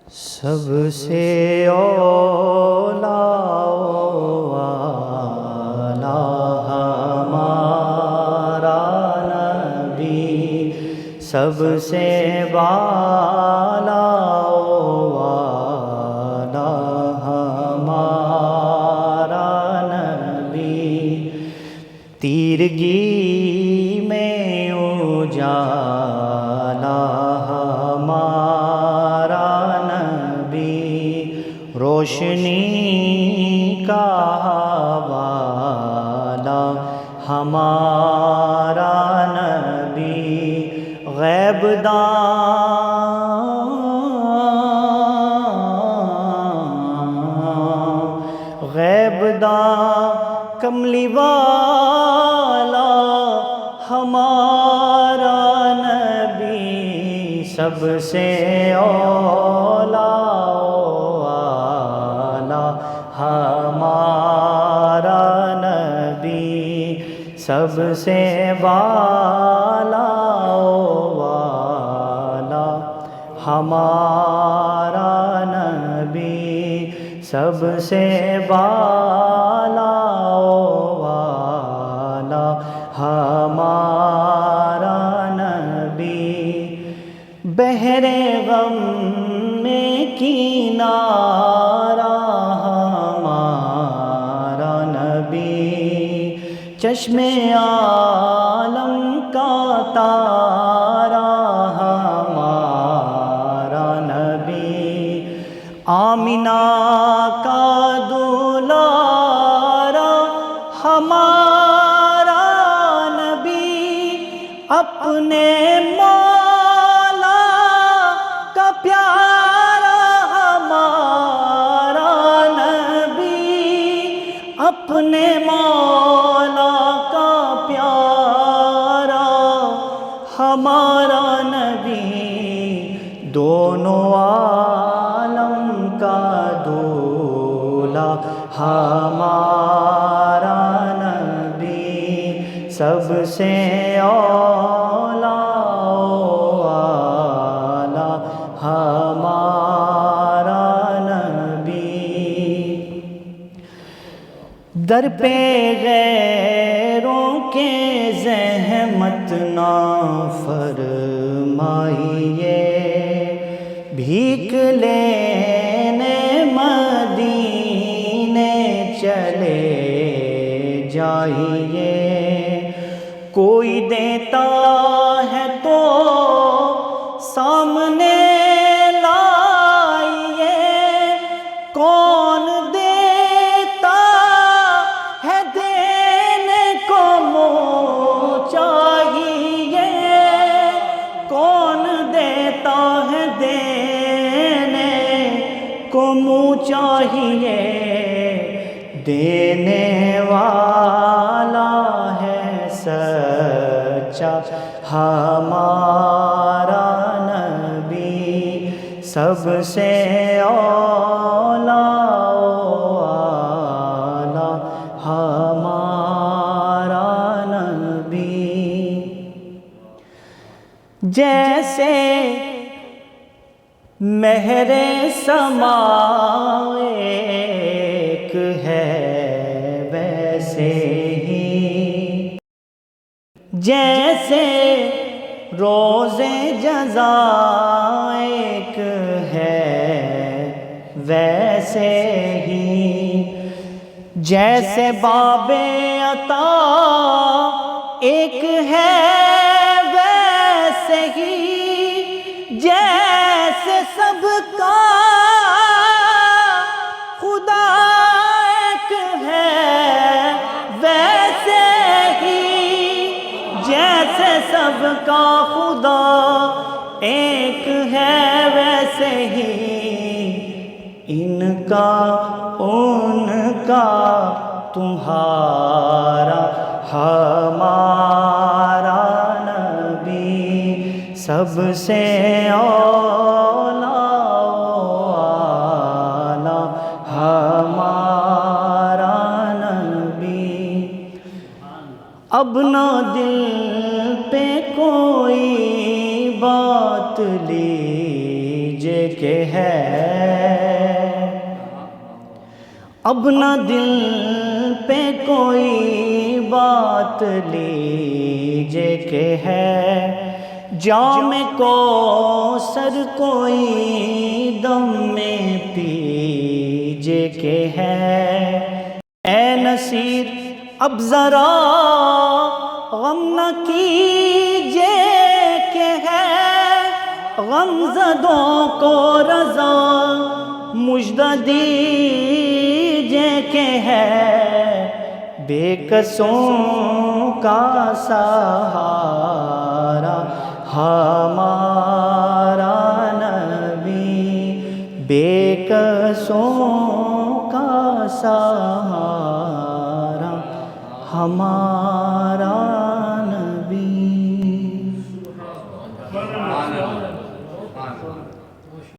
سب سے اولا والا ہمارا نبی، سب سے بالا والا ہمارا نبی، تیرگی میں اجالا ہمارا نبی، روشنی کا حوالہ ہمارا نبی، غیب داں کملی والا ہمارا نبی، سب سے اولا والا ہمارا نبی، سب سے بالا والا ہمارا نبی، سب سے بالا والا ہمارا نبی، بحر غم میں کنارہ ہمارا نبی، چشم عالم کا تارا ہمارا نبی، آمنہ کا دلارا ہمارا نبی، اپنے مولا کا پیارا ہمارا نبی، اپنے مولا کا پیارا ہمارا نبی، دونوں عالم کا دولا ہمارا نبی، سب سے اولا والا ہمارا نبی، در پہ غیروں کے زحمت نہ فرمائیے، بھیک لینے مدینے چلے جائیے، کوئی دیتا ہے تو سامنے لائیے، کون دیتا ہے دینے کو منہ چاہیے، کون دیتا ہے دینے کو منہ چاہیے، دینے والا ہے سچا ہمارا نبی، سب سے اولا والا ہمارا نبی، جیسے مہر سماء ایک ہے ویسے ہی، جیسے روز جزا ایک ہے ویسے ہی، جیسے باب عطا ایک ہے ویسے ہی، جیسے سب کا خدا ایک ہے ویسے ہی، جیسے سب کا خدا ایک ہے ویسے ہی، ان کا ان کا تمہارا ہمارا نبی، سب سے اولا والا ہمارا نبی، اب نہ دل پہ کوئی بات لیجیے کہ ہے اب نہ دل پہ کوئی بات لیجے کہ ہے جام کوثر کوئی دم میں پیجے کہ ہے اے نصیر اب ذرا غم نہ کیجے کہ ہے غم زدوں کو رضا مژدہ دیجے کہ ہے بے کسوں کا سہارا ہمارا نبی بے کسوں کا سہارا ہمارا